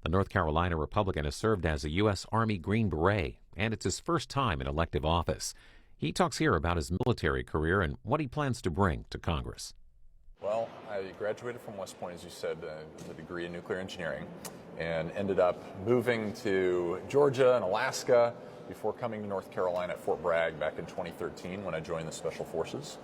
The North Carolina Republican has served as a U.S. Army Green Beret, and it's his first time in elective office. He talks here about his military career and what he plans to bring to Congress. Well, I graduated from West Point, as you said, with a degree in nuclear engineering, and ended up moving to Georgia and Alaska before coming to North Carolina at Fort Bragg back in 2013 when I joined the Special Forces.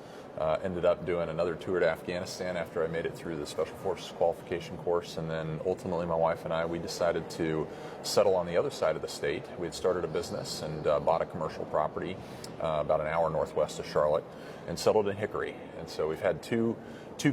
Ended up doing another tour to Afghanistan after I made it through the Special Forces qualification course, and then ultimately my wife and I, we decided to settle on the other side of the state. We had started a business and bought a commercial property about an hour northwest of Charlotte and settled in Hickory. And so we've had two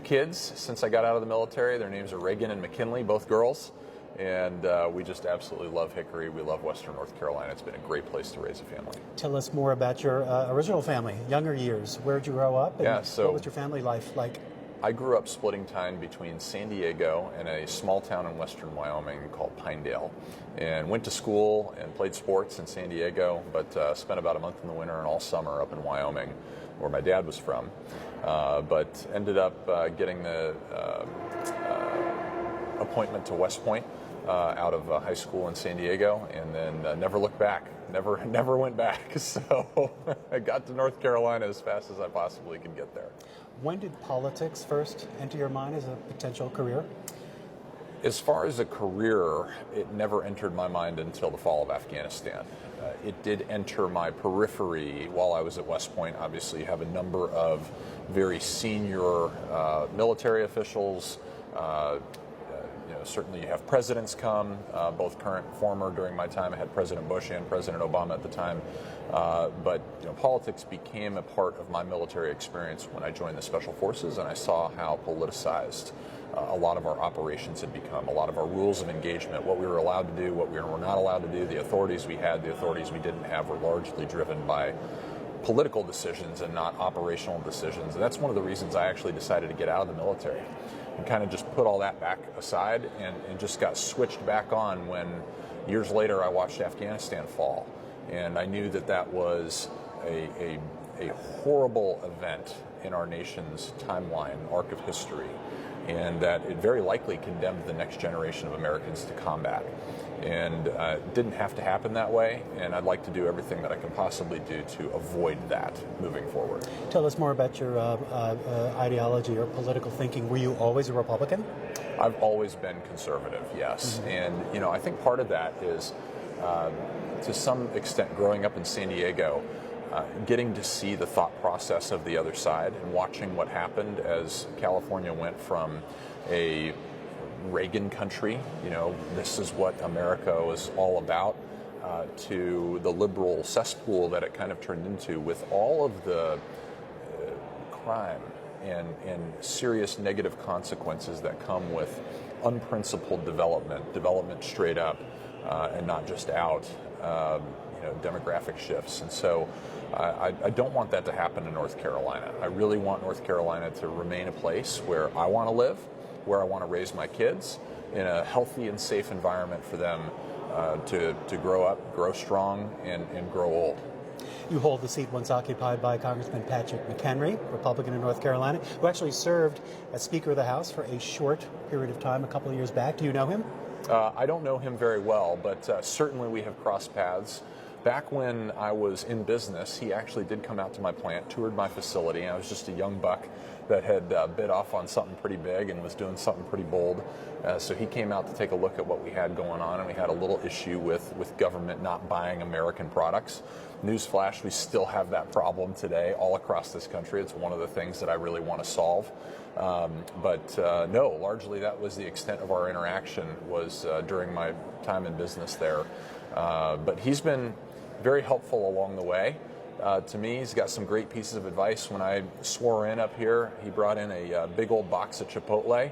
kids since I got out of the military. Their names are Harrigan and McKinley, both girls. And we just absolutely love Hickory. We love Western North Carolina. It's been a great place to raise a family. Tell us more about your original family, younger years. Where did you grow up? And what was your family life like? I grew up splitting time between San Diego and a small town in western Wyoming called Pinedale. And went to school and played sports in San Diego, but spent about a month in the winter and all summer up in Wyoming, where my dad was from. But ended up getting the appointment to West Point out of high school in San Diego, and then never looked back. Never went back. So I got to North Carolina as fast as I possibly could get there. When did politics first enter your mind as a potential career? As far as a career, it never entered my mind until the fall of Afghanistan. It did enter my periphery while I was at West Point. Obviously, you have a number of very senior military officials. Certainly you have presidents come, both current and former. During my time, I had President Bush and President Obama at the time. But politics became a part of my military experience when I joined the Special Forces, and I saw how politicized a lot of our operations had become, a lot of our rules of engagement, what we were allowed to do, what we were not allowed to do, the authorities we had, the authorities we didn't have were largely driven by political decisions and not operational decisions. And that's one of the reasons I actually decided to get out of the military and kind of just put all that back aside and just got switched back on when years later I watched Afghanistan fall. And I knew that that was a horrible event in our nation's timeline, arc of history, and that it very likely condemned the next generation of Americans to combat. And it didn't have to happen that way, and I'd like to do everything that I can possibly do to avoid that moving forward. Tell us more about your ideology or political thinking. Were you always a Republican? I've always been conservative, yes. Mm-hmm. And, I think part of that is, to some extent, growing up in San Diego, getting to see the thought process of the other side and watching what happened as California went from a Reagan country, this is what America was all about, to the liberal cesspool that it kind of turned into, with all of the crime and serious negative consequences that come with unprincipled development straight up and not just out, demographic shifts. And so I don't want that to happen in North Carolina. I really want North Carolina to remain a place where I want to live, where I want to raise my kids, in a healthy and safe environment for them to grow up, grow strong, and grow old. You hold the seat once occupied by Congressman Patrick McHenry, Republican in North Carolina, who actually served as Speaker of the House for a short period of time a couple of years back. Do you know him? I don't know him very well, but certainly we have crossed paths. Back when I was in business, he actually did come out to my plant, toured my facility, and I was just a young buck that had bit off on something pretty big and was doing something pretty bold. So he came out to take a look at what we had going on, and we had a little issue with government not buying American products. Newsflash, we still have that problem today all across this country. It's one of the things that I really want to solve. No, largely that was the extent of our interaction was during my time in business there. But he's been very helpful along the way. To me, he's got some great pieces of advice. When I swore in up here, he brought in a big old box of Chipotle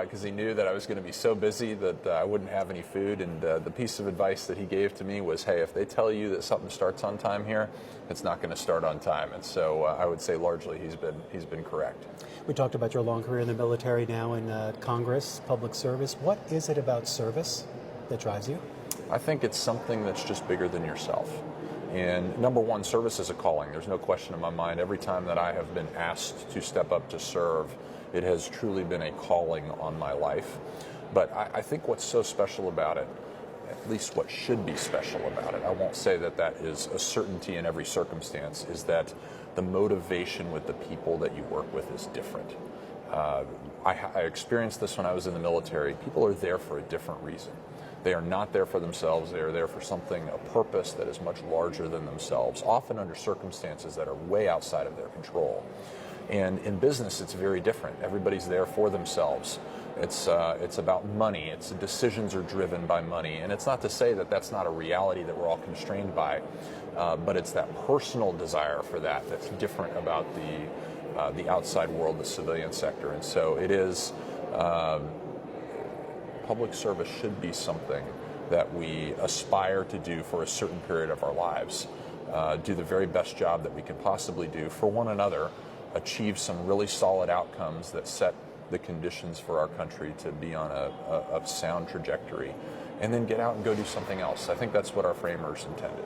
because he knew that I was going to be so busy that I wouldn't have any food. And the piece of advice that he gave to me was, hey, if they tell you that something starts on time here, it's not going to start on time. And so I would say largely he's been correct. We talked about your long career in the military, now in Congress, public service. What is it about service that drives you? I think it's something that's just bigger than yourself. And number one, service is a calling. There's no question in my mind. Every time that I have been asked to step up to serve, it has truly been a calling on my life. But I think what's so special about it, at least what should be special about it, I won't say that that is a certainty in every circumstance, is that the motivation with the people that you work with is different. I experienced this when I was in the military. People are there for a different reason. They are not there for themselves. They are there for something, a purpose that is much larger than themselves, often under circumstances that are way outside of their control. And in business, it's very different. Everybody's there for themselves. It's about money. Decisions are driven by money. And it's not to say that that's not a reality that we're all constrained by, but it's that personal desire for that that's different about the outside world, the civilian sector. And so it is, public service should be something that we aspire to do for a certain period of our lives. Do the very best job that we can possibly do for one another, achieve some really solid outcomes that set the conditions for our country to be on a sound trajectory, and then get out and go do something else. I think that's what our framers intended.